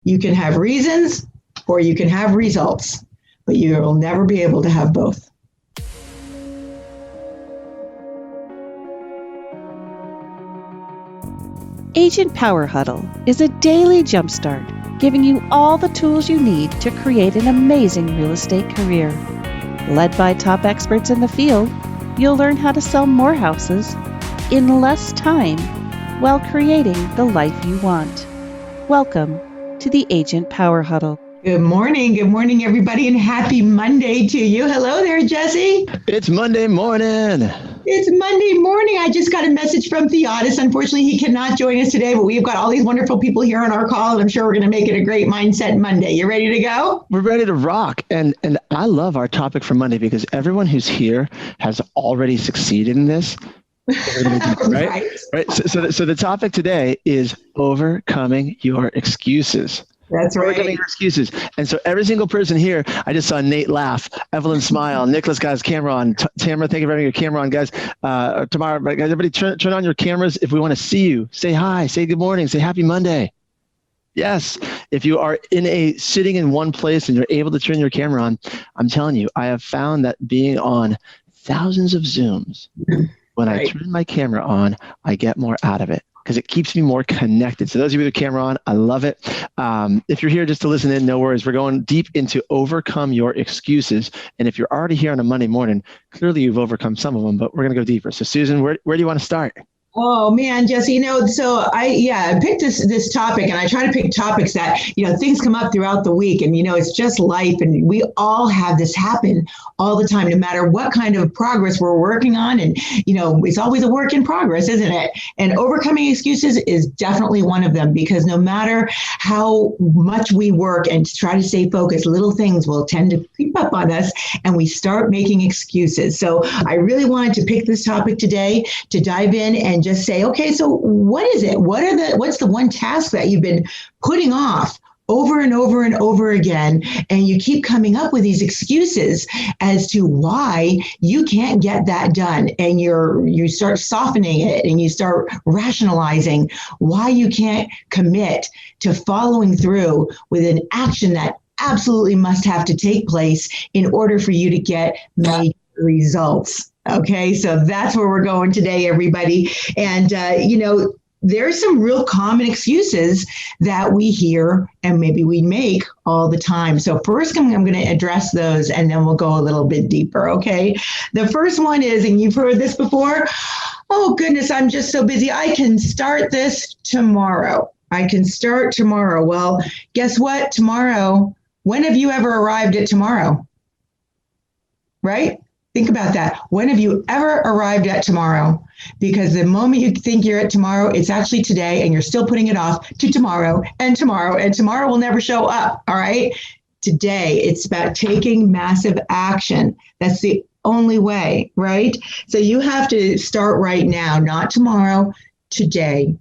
You can have reasons or you can have results, but you will never be able to have both. Agent Power Huddle is a daily jumpstart, giving you all the tools you need to create an amazing real estate career. Led by top experts in the field, you'll learn how to sell more houses in less time while creating the life you want. Welcome to the Agent Power Huddle. Good morning, everybody, and happy Monday to you. Hello there, Jesse. It's Monday morning. It's Monday morning. I just got a message from Theodis. Unfortunately, he cannot join us today, but we've got all these wonderful people here on our call, and I'm sure we're going to make it a great Mindset Monday. You ready to go? We're ready to rock. And I love our topic for Monday because everyone who's here has already succeeded in this. Right? So the topic today is overcoming your excuses. That's right. Overcoming your excuses. And so every single person here, I just saw Nate laugh, Evelyn smile, Nicholas got his camera on, Tamara, thank you for having your camera on, guys. Tomorrow, guys, everybody turn on your cameras if we want to see you. Say hi, say good morning, say happy Monday. Yes, if you are sitting in one place and you're able to turn your camera on, I'm telling you, I have found that being on thousands of Zooms, when I turn my camera on, I get more out of it, because it keeps me more connected. So those of you with the camera on, I love it. If you're here just to listen in, no worries. We're going deep into overcome your excuses. And if you're already here on a Monday morning, clearly you've overcome some of them, but we're going to go deeper. So Susan, where do you want to start? Oh man, Jesse, so I picked this topic, and I try to pick topics that, things come up throughout the week, and, it's just life, and we all have this happen all the time, no matter what kind of progress we're working on. And, it's always a work in progress, isn't it? And overcoming excuses is definitely one of them, because no matter how much we work and try to stay focused, little things will tend to creep up on us and we start making excuses. So I really wanted to pick this topic today to dive in and just say, okay, so what is it? What's the one task that you've been putting off over and over and over again, and you keep coming up with these excuses as to why you can't get that done, and you start softening it and you start rationalizing why you can't commit to following through with an action that absolutely must have to take place in order for you to get major results. Okay, so that's where we're going today, everybody. And, there's some real common excuses that we hear and maybe we make all the time. So first, I'm going to address those, and then we'll go a little bit deeper, okay? The first one is, and you've heard this before, oh, goodness, I'm just so busy. I can start this tomorrow. Well, guess what? Tomorrow, when have you ever arrived at tomorrow? Right? Think about that. When have you ever arrived at tomorrow? Because the moment you think you're at tomorrow, it's actually today, and you're still putting it off to tomorrow, and tomorrow will never show up. All right. Today, it's about taking massive action. That's the only way, right? So you have to start right now, not tomorrow, today.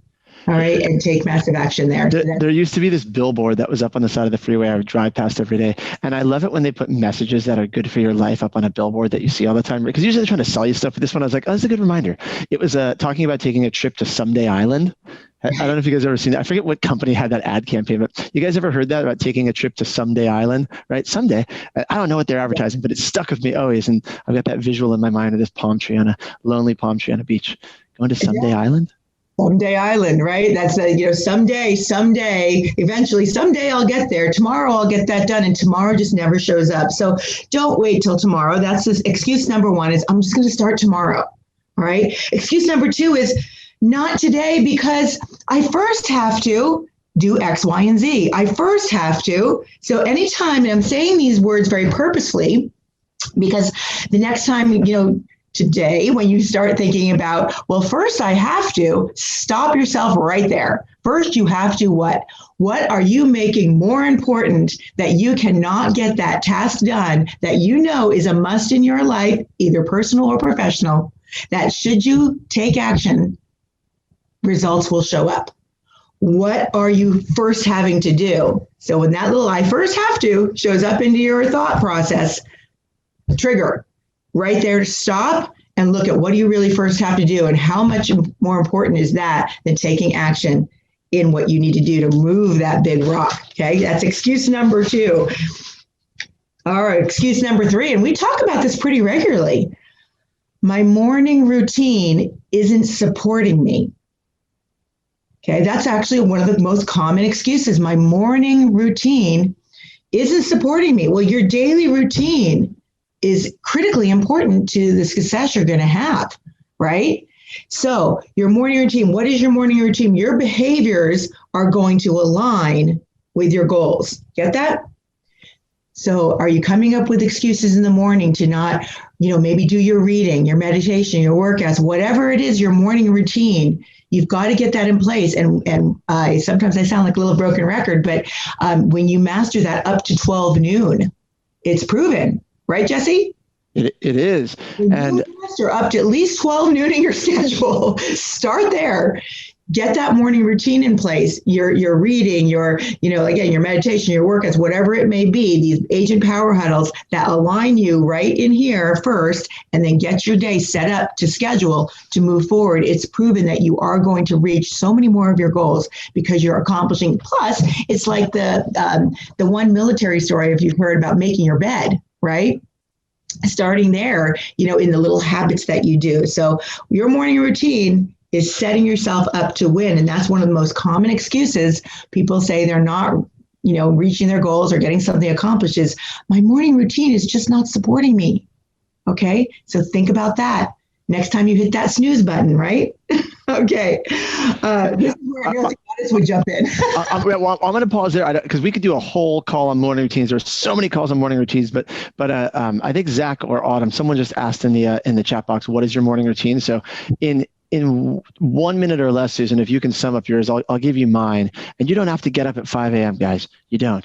All right, and take massive action there. There used to be this billboard that was up on the side of the freeway I would drive past every day. And I love it when they put messages that are good for your life up on a billboard that you see all the time. Because usually they're trying to sell you stuff. But this one, I was like, oh, that's a good reminder. It was talking about taking a trip to Someday Island. I don't know if you guys ever seen that. I forget what company had that ad campaign, but you guys ever heard that about taking a trip to Someday Island, right? Someday. I don't know what they're advertising, but it's stuck with me always. And I've got that visual in my mind of this lonely palm tree on a beach. Going to Someday Island. Someday Island, right? That's someday, eventually, someday I'll get there. Tomorrow I'll get that done, and tomorrow just never shows up. So don't wait till tomorrow. That's excuse number one, is I'm just going to start tomorrow. All right. Excuse number two is not today, because I first have to do X, Y, and Z. I first have to. So anytime, and I'm saying these words very purposefully, because the next time, today, when you start thinking about, well, first I have to, stop yourself right there. First, you have to what? What are you making more important that you cannot get that task done that is a must in your life, either personal or professional, that should you take action, results will show up? What are you first having to do? So when that little I first have to shows up into your thought process, trigger. Right there, stop and look at what do you really first have to do, and how much more important is that than taking action in what you need to do to move that big rock. Okay, that's excuse number 2. All right, excuse number 3, and we talk about this pretty regularly. My morning routine isn't supporting me. Okay, that's actually one of the most common excuses. My morning routine isn't supporting me. Well, your daily routine is critically important to the success you're going to have, right? So your morning routine, what is your morning routine? Your behaviors are going to align with your goals. Get that? So are you coming up with excuses in the morning to not, maybe do your reading, your meditation, your workouts, whatever it is, your morning routine? You've got to get that in place. And sometimes I sound like a little broken record, but when you master that up to 12 noon, it's proven, right, Jesse? It is. And master up to at least 12 noon in your schedule. Start there. Get that morning routine in place. Your reading, again, your meditation, your workouts, whatever it may be, these Agent Power Huddles that align you right in here first, and then get your day set up to schedule to move forward. It's proven that you are going to reach so many more of your goals because you're accomplishing. Plus, it's like the one military story, if you've heard about making your bed, right? Starting there, in the little habits that you do. So your morning routine is setting yourself up to win. And that's one of the most common excuses. People say they're not, reaching their goals or getting something accomplished is my morning routine is just not supporting me. Okay. So think about that next time you hit that snooze button, right? Okay. This is where Goddess would jump in. I'm going to pause there because we could do a whole call on morning routines. There's so many calls on morning routines, but I think Zach or Autumn, someone just asked in the chat box, what is your morning routine? So in 1 minute or less, Susan, if you can sum up yours, I'll give you mine. And you don't have to get up at 5 a.m., guys. You don't.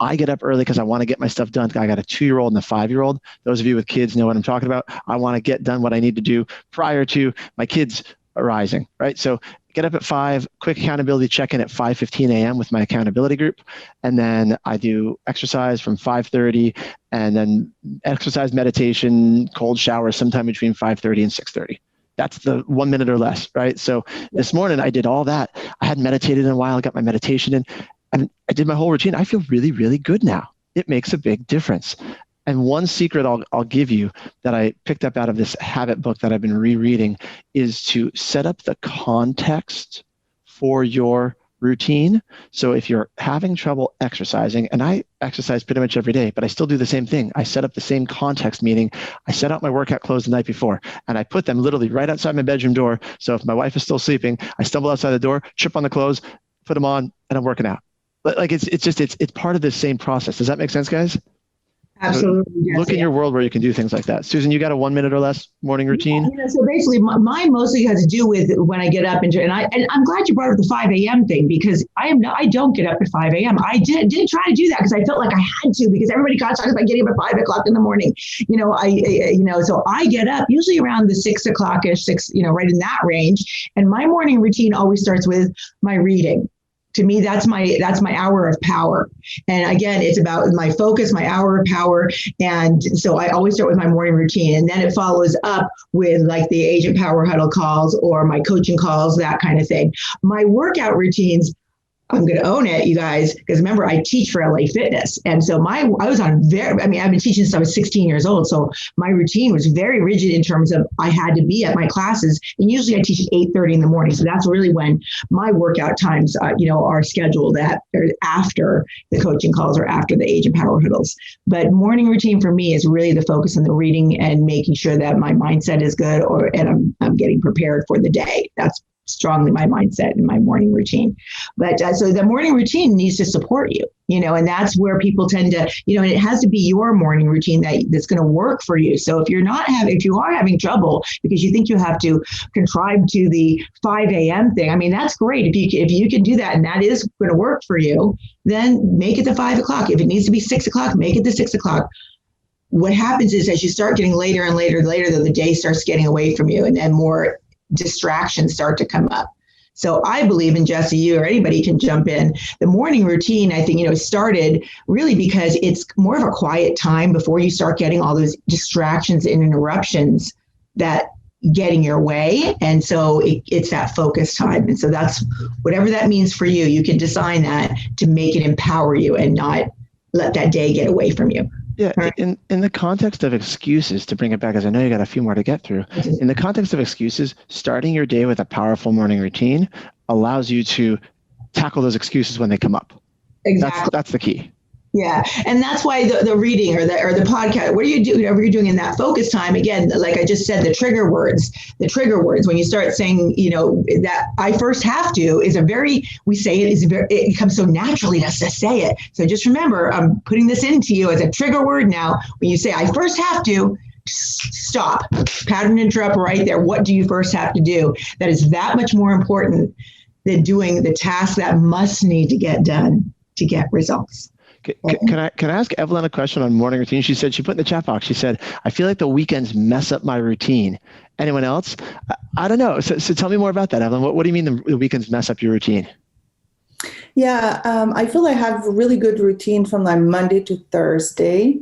I get up early because I want to get my stuff done. I got a 2-year-old and a 5-year-old. Those of you with kids know what I'm talking about. I want to get done what I need to do prior to my kids arising, right? So get up at 5, quick accountability check-in at 5:15 a.m. with my accountability group. And then I do exercise from 5:30 and then exercise, meditation, cold shower sometime between 5:30 and 6:30. That's the 1 minute or less, right? So this morning I did all that. I hadn't meditated in a while. I got my meditation in and I did my whole routine. I feel really, really good now. It makes a big difference. And one secret I'll give you that I picked up out of this habit book that I've been rereading is to set up the context for your routine. So if you're having trouble exercising, and I exercise pretty much every day, but I still do the same thing. I set up the same context, meaning I set out my workout clothes the night before and I put them literally right outside my bedroom door. So if my wife is still sleeping, I stumble outside the door, trip on the clothes, put them on, and I'm working out. But like it's part of the same process. Does that make sense, guys? Absolutely. So look in your world where you can do things like that. Susan, you got a 1 minute or less morning routine? Yeah, so basically, mine mostly has to do with when I get up and I'm glad you brought up the 5 a.m. thing because I don't get up at 5 a.m. I did try to do that because I felt like I had to because everybody got talking about getting up at 5 o'clock in the morning. So I get up usually around the 6 o'clock-ish, right in that range. And my morning routine always starts with my reading. To me, that's my hour of power. And again, it's about my focus, my hour of power. And so I always start with my morning routine. And then it follows up with like the Agent Power Huddle calls or my coaching calls, that kind of thing. My workout routines, I'm going to own it, you guys, because remember, I teach for LA Fitness. And so I've been teaching since I was 16 years old. So my routine was very rigid in terms of I had to be at my classes. And usually I teach at 8:30 in the morning. So that's really when my workout times, are scheduled after the coaching calls or after the Agent Power Huddles. But morning routine for me is really the focus on the reading and making sure that my mindset is good and I'm getting prepared for the day. That's strongly my mindset and my morning routine. But so the morning routine needs to support you, and that's where people tend to, and it has to be your morning routine that's going to work for you. So if you are having trouble because you think you have to contrive to the 5 a.m. thing, I mean, that's great. If you can do that and that is going to work for you, then make it to 5 o'clock. If it needs to be 6 o'clock, make it to 6 o'clock. What happens is as you start getting later and later, then the day starts getting away from you and more distractions start to come up. So I believe, and Jesse, you or anybody can jump in, the morning routine, I think, started really because it's more of a quiet time before you start getting all those distractions and interruptions that getting your way. And so it's that focus time. And so that's whatever that means for you. You can design that to make it empower you and not let that day get away from you. Yeah, in the context of excuses, to bring it back, as I know you got a few more to get through, in the context of excuses, starting your day with a powerful morning routine allows you to tackle those excuses when they come up. Exactly. That's the key. Yeah. And that's why the reading or the podcast, what do you do, whatever you're doing in that focus time, again, like I just said, the trigger words, when you start saying, that I first have to is it comes so naturally to us to say it. So just remember, I'm putting this into you as a trigger word now. When you say, I first have to, stop, pattern interrupt right there. What do you first have to do? That is that much more important than doing the task that must need to get done to get results. Can I ask Evelyn a question on morning routine? She said, she put in the chat box, she said, I feel like the weekends mess up my routine. Anyone else? I don't know. So tell me more about that, Evelyn. What do you mean the weekends mess up your routine? Yeah, I feel I have a really good routine from like Monday to Thursday.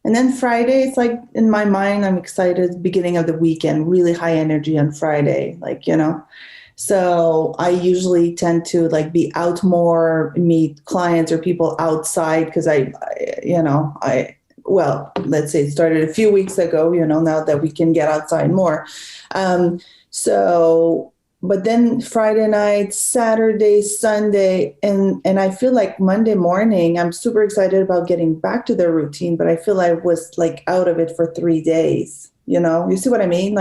And then Friday, it's like in my mind, I'm excited, beginning of the weekend, really high energy on Friday, So I usually tend to be out more, meet clients or people outside because let's say it started a few weeks ago, now that we can get outside more. But then Friday night, Saturday, Sunday, and I feel like Monday morning, I'm super excited about getting back to the routine, but I feel I was out of it for 3 days. You see what I mean?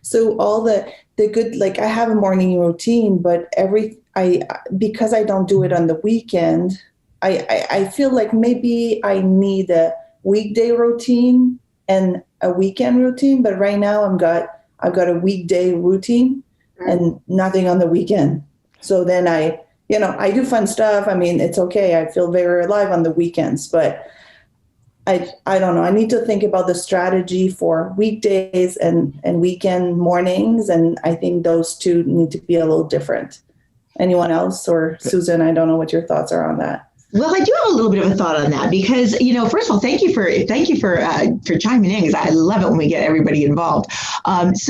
So all the good, I have a morning routine, but because I don't do it on the weekend, I feel like maybe I need a weekday routine and a weekend routine. But right now I've got a weekday routine and nothing on the weekend. So then I do fun stuff. I mean, it's okay. I feel very alive on the weekends, but I don't know. I need to think about the strategy for weekdays and weekend mornings. And I think those two need to be a little different. Anyone else? Or Susan, I don't know what your thoughts are on that. Well, I do have a little bit of a thought on that because, first of all, thank you for chiming in because I love it when we get everybody involved. I guess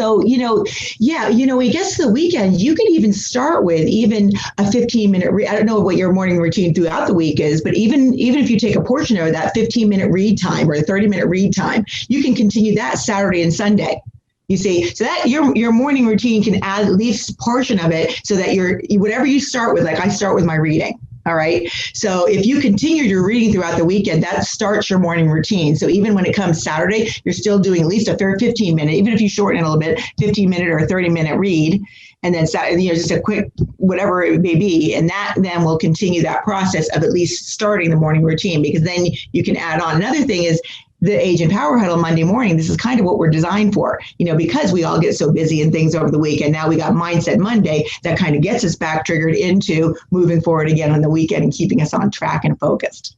the weekend you could even start with even a 15-minute I don't know what your morning routine throughout the week is, but even if you take a portion of that 15-minute read time or a 30-minute read time, you can continue that Saturday and Sunday. You see, so that your morning routine can add at least a portion of it so that whatever you start with, I start with my reading. All right. So if you continue your reading throughout the weekend, that starts your morning routine. So even when it comes Saturday, you're still doing at least a 15-minute, even if you shorten it a little bit, 15-minute or 30-minute read, and then just a quick whatever it may be, and that then will continue that process of at least starting the morning routine because then you can add on. Another thing is the Agent Power Huddle Monday morning. This is kind of what we're designed for, because we all get so busy and things over the weekend. Now we got Mindset Monday that kind of gets us back triggered into moving forward again on the weekend and keeping us on track and focused.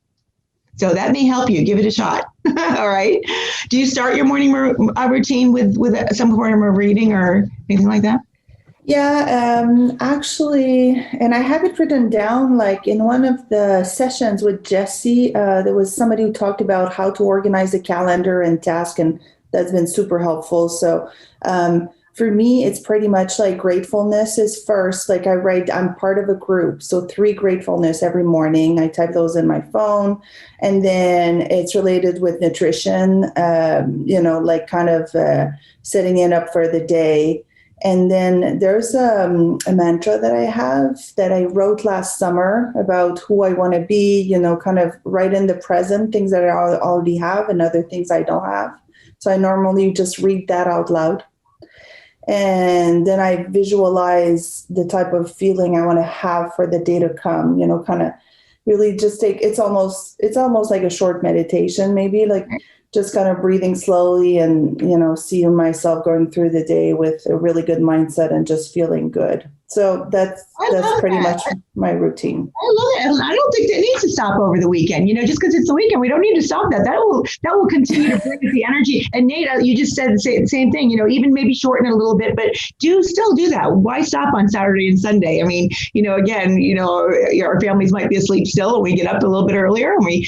So that may help you. Give it a shot. All right. Do you start your morning routine with some form of reading or anything like that? Yeah, actually, and I have it written down, in one of the sessions with Jesse, there was somebody who talked about how to organize a calendar and task, and that's been super helpful. So for me, it's pretty much gratefulness is first. I'm part of a group. So 3 gratefulness every morning. I type those in my phone. And then it's related with nutrition, setting it up for the day. And then there's a mantra that I have that I wrote last summer about who I want to be, kind of right in the present, things that I already have and other things I don't have. So I normally just read that out loud. And then I visualize the type of feeling I want to have for the day to come, kind of really just it's almost like a short meditation, maybe just kind of breathing slowly and, seeing myself going through the day with a really good mindset and just feeling good. So that's pretty much my routine. I love it. I don't think that needs to stop over the weekend. Just because it's the weekend, we don't need to stop that. That will continue to bring us the energy. And Nate, you just said the same thing. Even maybe shorten it a little bit, but still do that. Why stop on Saturday and Sunday? I mean, again, our families might be asleep still, and we get up a little bit earlier, and we,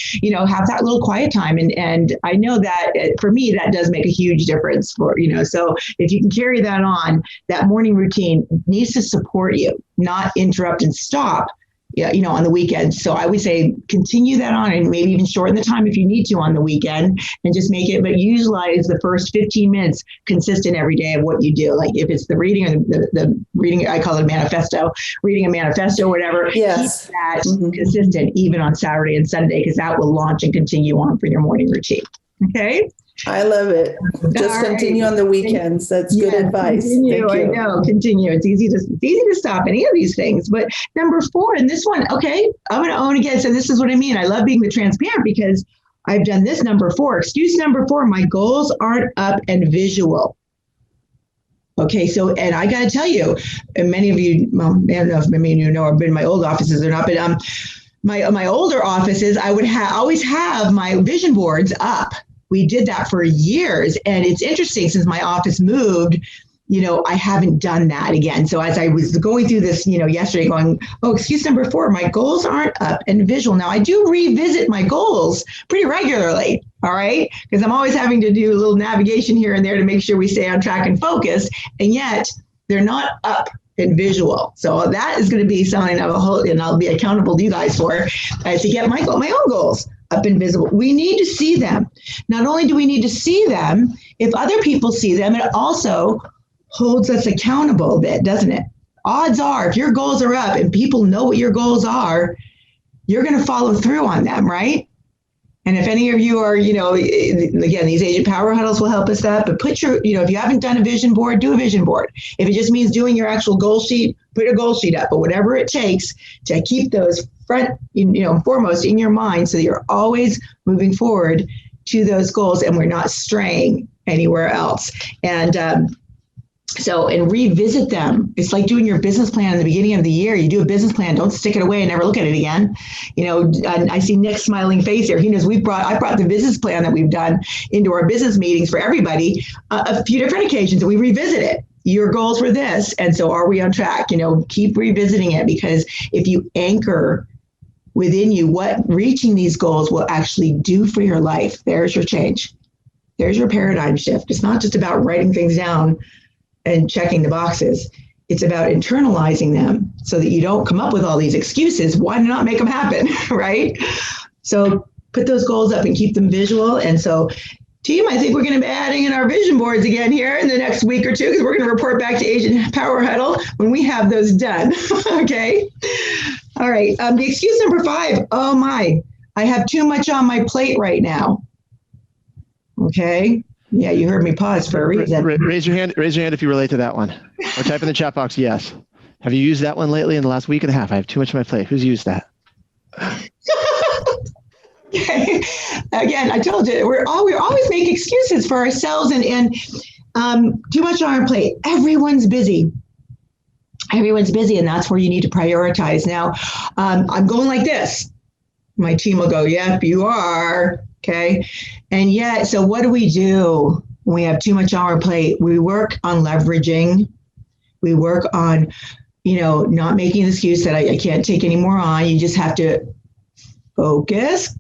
have that little quiet time. And I know that for me, that does make a huge difference for, so if you can carry that on, that morning routine needs to support you, not interrupt and stop, on the weekend. So I would say continue that on, and maybe even shorten the time if you need to on the weekend, and just make it, but utilize the first 15 minutes consistent every day of what you do. Like if it's the reading or the reading, I call it a manifesto, reading a manifesto, whatever. Yes. Keep that consistent even on Saturday and Sunday, because that will launch and continue on for your morning routine. Okay. I love it. Just continue on the weekends. That's good advice. Continue. Thank you. I know. Continue. It's easy to stop any of these things. But number 4, and this one, okay, I'm going to own again. So this is what I mean. I love being the transparent, because I've done this number 4. Excuse number 4. My goals aren't up and visual. Okay, so, and I got to tell you, and many of you, well, I don't know if many of you know, I've been in my old offices or not, but my older offices, I would always have my vision boards up. We did that for years. And it's interesting, since my office moved, I haven't done that again. So as I was going through this, yesterday going, excuse number 4, my goals aren't up and visual. Now I do revisit my goals pretty regularly. All right. Because I'm always having to do a little navigation here and there to make sure we stay on track and focused. And yet they're not up and visual. So that is going to be something and I'll be accountable to you guys for, to get my own goals up and visible. We need to see them. Not only do we need to see them, if other people see them, it also holds us accountable a bit, doesn't it? Odds are, if your goals are up and people know what your goals are, you're going to follow through on them, right? And if any of you are, again, these Agent Power Huddles will help us that, but put your, if you haven't done a vision board, do a vision board. If it just means doing your actual goal sheet, put a goal sheet up, but whatever it takes to keep those front, foremost in your mind, so that you're always moving forward to those goals and we're not straying anywhere else. And and revisit them. It's like doing your business plan in the beginning of the year. You do a business plan, don't stick it away and never look at it again. I see Nick's smiling face there. He knows I brought the business plan that we've done into our business meetings for everybody a few different occasions, and we revisit it. Your goals were this, and so are we on track? Keep revisiting it, because if you anchor within you what reaching these goals will actually do for your life, there's your change. There's your paradigm shift. It's not just about writing things down and checking the boxes. It's about internalizing them so that you don't come up with all these excuses. Why not make them happen, right? So put those goals up and keep them visual. And so, team, I think we're going to be adding in our vision boards again here in the next week or two, because we're going to report back to Agent Power Huddle when we have those done. Okay. All right. The excuse number 5. Oh my, I have too much on my plate right now. Okay. Yeah, you heard me pause for a reason. Raise your hand if you relate to that one. Or type in the chat box, yes. Have you used that one lately in the last week and a half? I have too much on my plate. Who's used that? Okay. Again, I told you, we always make excuses for ourselves and too much on our plate. Everyone's busy. Everyone's busy, and that's where you need to prioritize. Now, I'm going like this. My team will go, yep, you are. Okay. And yet, so what do we do when we have too much on our plate? We work on leveraging. We work on, not making an excuse that I can't take any more on. You just have to focus.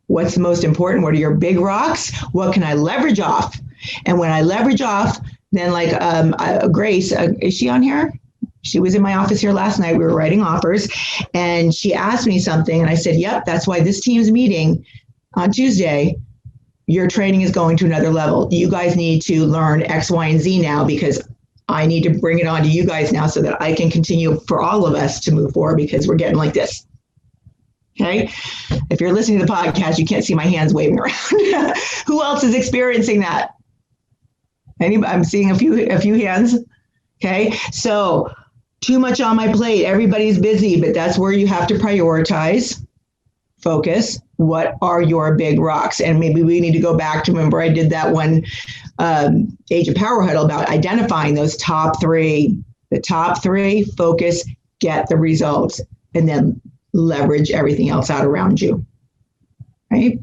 What's the most important? What are your big rocks? What can I leverage off? And when I leverage off, then like Grace, is she on here? She was in my office here last night. We were writing offers, and she asked me something, and I said, yep, that's why this team's meeting on Tuesday, your training is going to another level. You guys need to learn X, Y, and Z now, because I need to bring it on to you guys now so that I can continue for all of us to move forward, because we're getting like this. Okay. If you're listening to the podcast, you can't see my hands waving around. Who else is experiencing that? Anybody? I'm seeing a few hands. Okay. So too much on my plate. Everybody's busy, but that's where you have to prioritize, focus. What are your big rocks? And maybe we need to go back to, remember I did that one Agent Power Huddle about identifying those top 3. The top 3, focus, get the results, and then leverage everything else out around you, right?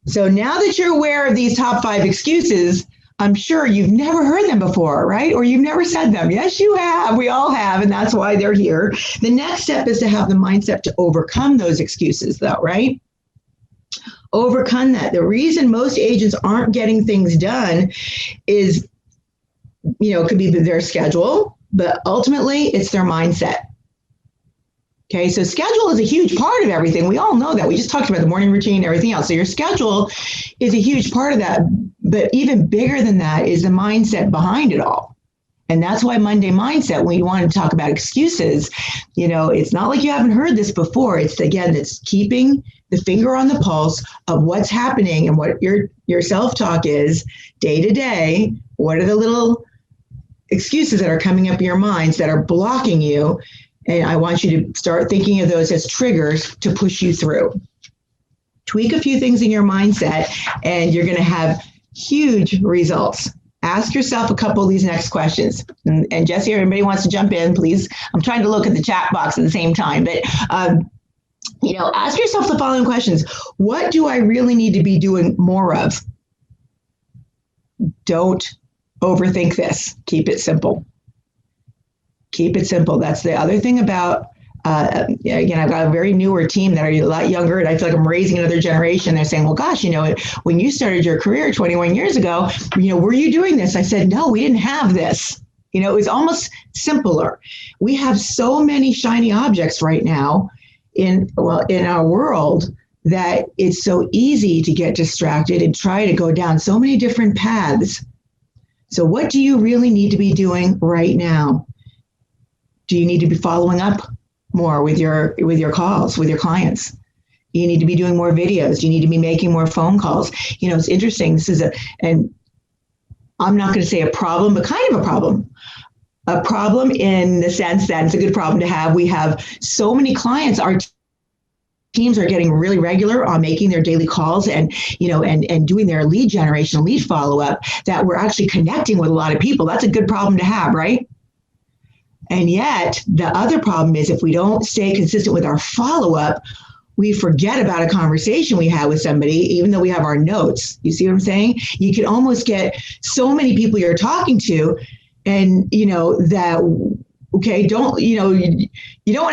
So now that you're aware of these top 5 excuses, I'm sure you've never heard them before, right? Or you've never said them. Yes, you have. We all have, and that's why they're here. The next step is to have the mindset to overcome those excuses, though, right? Overcome that. The reason most agents aren't getting things done is, it could be their schedule, but ultimately it's their mindset. Okay, so schedule is a huge part of everything. We all know that. We just talked about the morning routine and everything else. So your schedule is a huge part of that. But even bigger than that is the mindset behind it all. And that's why Monday Mindset, when you want to talk about excuses, it's not like you haven't heard this before. It's keeping the finger on the pulse of what's happening and what your self-talk is day to day. What are the little excuses that are coming up in your minds that are blocking you? And I want you to start thinking of those as triggers to push you through. Tweak a few things in your mindset, and you're going to have huge results. Ask yourself a couple of these next questions. And Jesse, or anybody wants to jump in, please. I'm trying to look at the chat box at the same time. But, ask yourself the following questions. What do I really need to be doing more of? Don't overthink this. Keep it simple. Keep it simple. That's the other thing about, again, I've got a very newer team that are a lot younger, and I feel like I'm raising another generation. They're saying, well, gosh, when you started your career 21 years ago, were you doing this? I said, no, we didn't have this. It was almost simpler. We have so many shiny objects right now in our world that it's so easy to get distracted and try to go down so many different paths. So what do you really need to be doing right now? Do you need to be following up more with your calls, with your clients? Do you need to be doing more videos? Do you need to be making more phone calls? It's interesting. This is and I'm not going to say a problem, but kind of a problem. A problem in the sense that it's a good problem to have. We have so many clients. Our teams are getting really regular on making their daily calls and doing their lead generation, lead follow-up, that we're actually connecting with a lot of people. That's a good problem to have, right? And yet, the other problem is if we don't stay consistent with our follow-up, we forget about a conversation we had with somebody, even though we have our notes. You see what I'm saying? You can almost get so many people you're talking to, and you don't want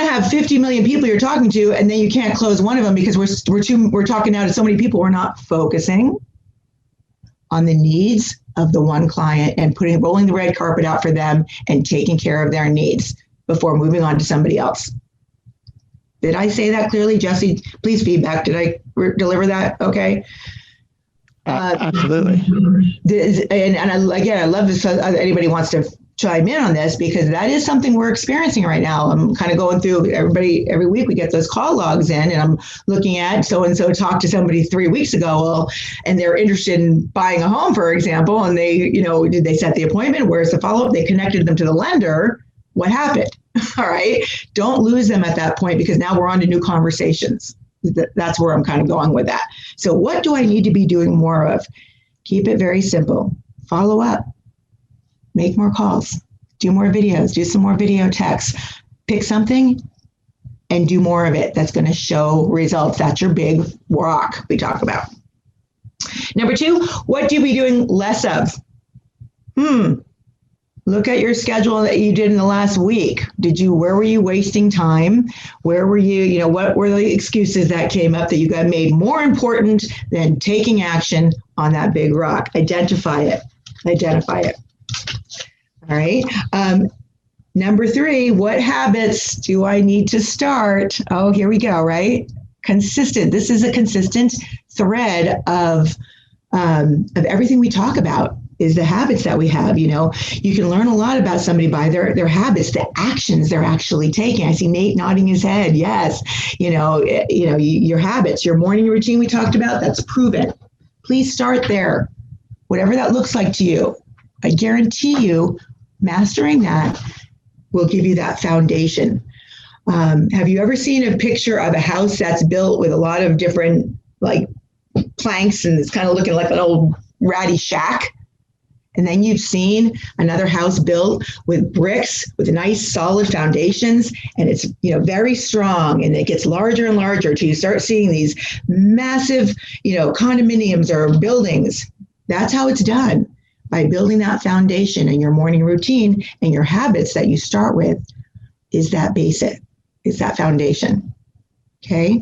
to have 50 million people you're talking to, and then you can't close one of them because we're talking now to so many people. We're not focusing on the needs of the one client and rolling the red carpet out for them and taking care of their needs before moving on to somebody else. Did I say that clearly, Jesse? Please feedback. Did I deliver that? Okay. Absolutely. I love this. Anybody wants to chime in on this, because that is something we're experiencing right now. I'm kind of going through every week we get those call logs in, and I'm looking at so-and-so talked to somebody 3 weeks ago, and they're interested in buying a home, for example, and they, did they set the appointment? Where's the follow-up? They connected them to the lender. What happened? All right. Don't lose them at that point, because now we're on to new conversations. That's where I'm kind of going with that. So what do I need to be doing more of? Keep it very simple. Follow up. Make more calls. Do more videos. Do some more video texts. Pick something and do more of it. That's going to show results. That's your big rock we talk about. Number 2, what do you be doing less of? Look at your schedule that you did in the last week. Where were you wasting time? Where were you, what were the excuses that came up that you got made more important than taking action on that big rock? Identify it. All right. Number 3, what habits do I need to start? Oh, here we go, right? Consistent. This is a consistent thread of everything we talk about. Is the habits that we have. You can learn a lot about somebody by their habits, the actions they're actually taking. I see Nate nodding his head. Yes. Your habits, your morning routine we talked about, that's proven. Please start there. Whatever that looks like to you. I guarantee you mastering that will give you that foundation. Have you ever seen a picture of a house that's built with a lot of different planks, and it's kind of looking like an old ratty shack? And then you've seen another house built with bricks, with nice solid foundations, and it's, very strong, and it gets larger and larger until you start seeing these massive, condominiums or buildings. That's how it's done, by building that foundation. And your morning routine and your habits that you start with is that basic, is that foundation. Okay.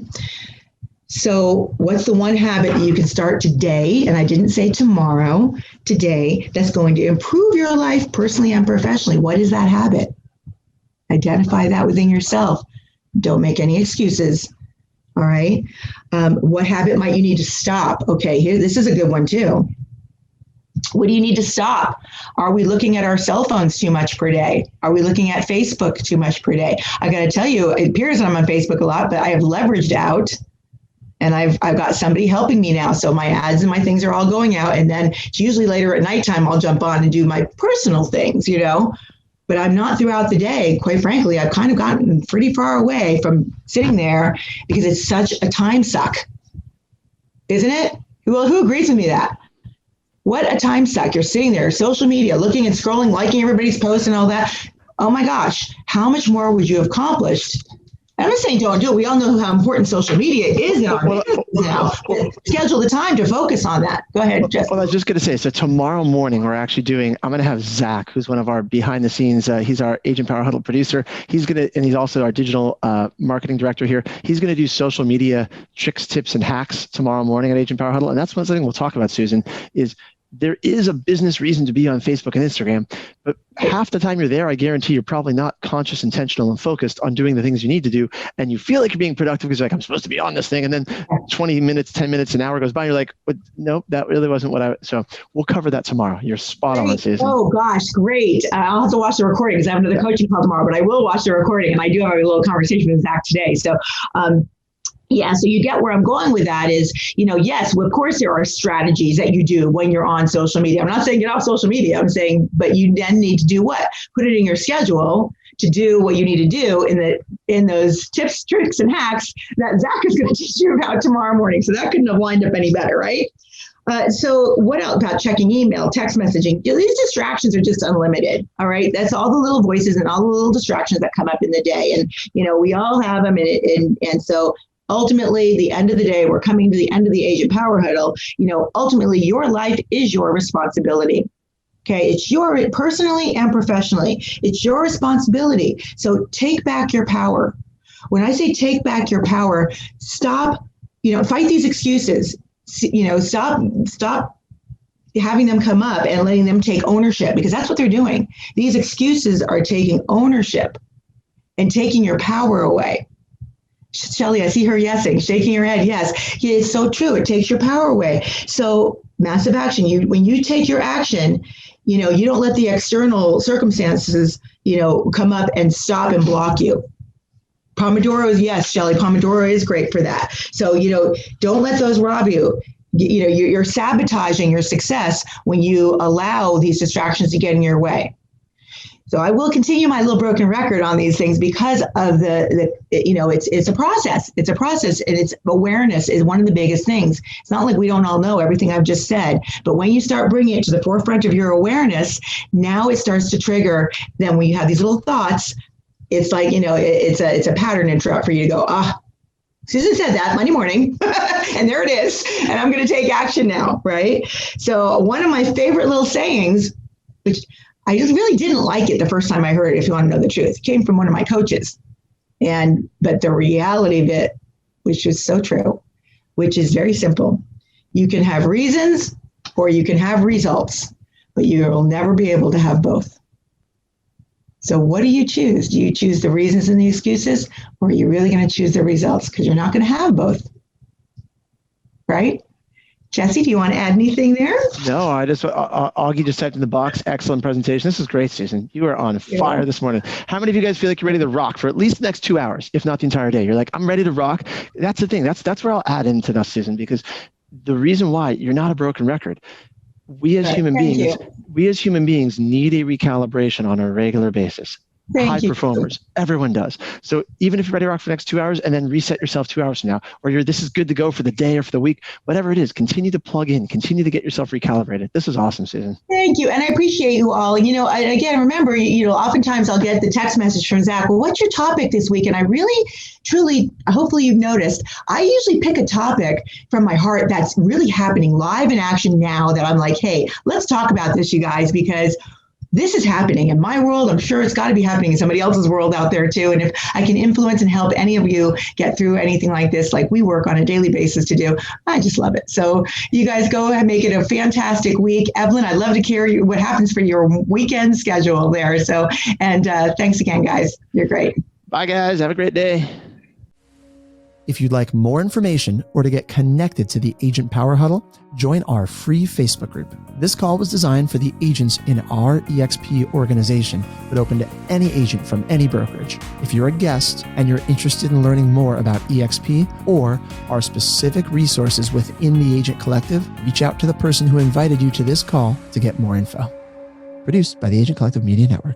So what's the one habit that you can start today, and I didn't say tomorrow, today, that's going to improve your life personally and professionally? What is that habit? Identify that within yourself. Don't make any excuses. All right. What habit might you need to stop? Okay, here, this is a good one too. What do you need to stop? Are we looking at our cell phones too much per day? Are we looking at Facebook too much per day? I got to tell you, it appears that I'm on Facebook a lot, but I have leveraged out. And I've got somebody helping me now. So my ads and my things are all going out. And then it's usually later at nighttime, I'll jump on and do my personal things, but I'm not throughout the day. Quite frankly, I've kind of gotten pretty far away from sitting there because it's such a time suck, isn't it? Well, who agrees with me that? What a time suck. You're sitting there, social media, looking and scrolling, liking everybody's posts and all that. Oh my gosh, how much more would you have accomplished? I'm not saying don't do it. We all know how important social media is in our business now. Schedule the time to focus on that. Go ahead, Jeff. Well, I was just going to say, so tomorrow morning, we're actually I'm going to have Zach, who's one of our behind the scenes, he's our Agent Power Huddle producer. And he's also our digital marketing director here. He's going to do social media tricks, tips, and hacks tomorrow morning at Agent Power Huddle. And that's one thing we'll talk about, Susan, is there is a business reason to be on Facebook and Instagram, but half the time you're there, I guarantee you're probably not conscious, intentional, and focused on doing the things you need to do. And you feel like you're being productive because you're like, I'm supposed to be on this thing. And then 20 minutes, 10 minutes, an hour goes by. And you're like, nope, that really wasn't so we'll cover that tomorrow. You're spot on, Susan. Oh gosh, great. I'll have to watch the recording because I have another coaching call tomorrow, but I will watch the recording. And I do have a little conversation with Zach today. So, yeah, so you get where I'm going with that is, yes, of course there are strategies that you do when you're on social media. I'm not saying get off social media. I'm saying, but you then need to do what? Put it in your schedule to do what you need to do in those tips, tricks, and hacks that Zach is going to teach you about tomorrow morning. So that couldn't have lined up any better, right? So what else about checking email, text messaging? These distractions are just unlimited. All right. That's all the little voices and all the little distractions that come up in the day. And, we all have them. And so ultimately, the end of the day, we're coming to the end of the Agent Power Huddle. Ultimately, your life is your responsibility. Okay, it's your personally and professionally. It's your responsibility. So take back your power. When I say take back your power, stop. Fight these excuses. Stop having them come up and letting them take ownership, because that's what they're doing. These excuses are taking ownership and taking your power away. Shelly, I see her yesing, shaking her head. Yes, it's so true. It takes your power away. So massive action. When you take your action, you don't let the external circumstances, come up and stop and block you. Pomodoro is, yes, Shelly, Pomodoro is great for that. So, don't let those rob you. You're sabotaging your success when you allow these distractions to get in your way. So I will continue my little broken record on these things because of it's a process. It's a process, and it's awareness is one of the biggest things. It's not like we don't all know everything I've just said, but when you start bringing it to the forefront of your awareness, now it starts to trigger. Then when you have these little thoughts, it's like, it's a pattern interrupt for you to go, Susan said that Monday morning, and there it is, and I'm going to take action now, right? So one of my favorite little sayings, which I just really didn't like it the first time I heard it, if you want to know the truth. It came from one of my coaches. But the reality of it, which is so true, which is very simple. You can have reasons or you can have results, but you will never be able to have both. So what do you choose? Do you choose the reasons and the excuses, or are you really going to choose the results? Because you're not going to have both, right? Jesse, do you want to add anything there? No, Augie just typed in the box. Excellent presentation. This is great, Susan. You are on fire this morning. How many of you guys feel like you're ready to rock for at least the next 2 hours, if not the entire day? You're like, I'm ready to rock. That's the thing. That's where I'll add into that, Susan, because the reason why you're not a broken record, we as human beings need a recalibration on a regular basis. Thank high you. performers. Everyone does. So even if you're ready to rock for the next 2 hours and then reset yourself 2 hours from now, or this is good to go for the day or for the week, whatever it is, continue to plug in, continue to get yourself recalibrated. This is awesome, Susan. Thank you. And I appreciate you all. Again, remember, oftentimes I'll get the text message from Zach, well, what's your topic this week? And I really, truly, hopefully you've noticed, I usually pick a topic from my heart that's really happening live in action now that I'm like, hey, let's talk about this, you guys, because this is happening in my world. I'm sure it's got to be happening in somebody else's world out there too. And if I can influence and help any of you get through anything like this, like we work on a daily basis to do, I just love it. So you guys go and make it a fantastic week. Evelyn, I'd love to hear what happens for your weekend schedule there. So, and thanks again, guys. You're great. Bye, guys. Have a great day. If you'd like more information or to get connected to the Agent Power Huddle, join our free Facebook group. This call was designed for the agents in our EXP organization, but open to any agent from any brokerage. If you're a guest and you're interested in learning more about EXP or our specific resources within the Agent Collective, reach out to the person who invited you to this call to get more info. Produced by the Agent Collective Media Network.